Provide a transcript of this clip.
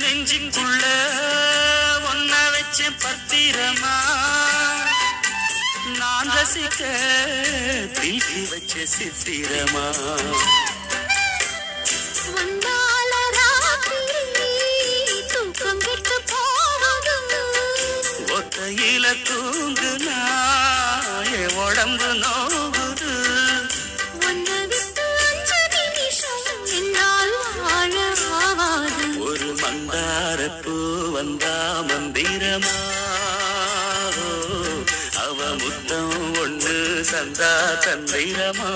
நெஞ்சுக்குள்ள ஒன்ன வச்ச பத்திரமா நான் ரசிக்க தீட்டி வச்ச சித்திரமா ஒத்தையில தூங்குனா என் உடம்பு நோகுது ஒரு மந்தாரப்பூ வந்தா மந்திரமா அவ முத்தம் ஒண்ணு சந்தா தந்திரமா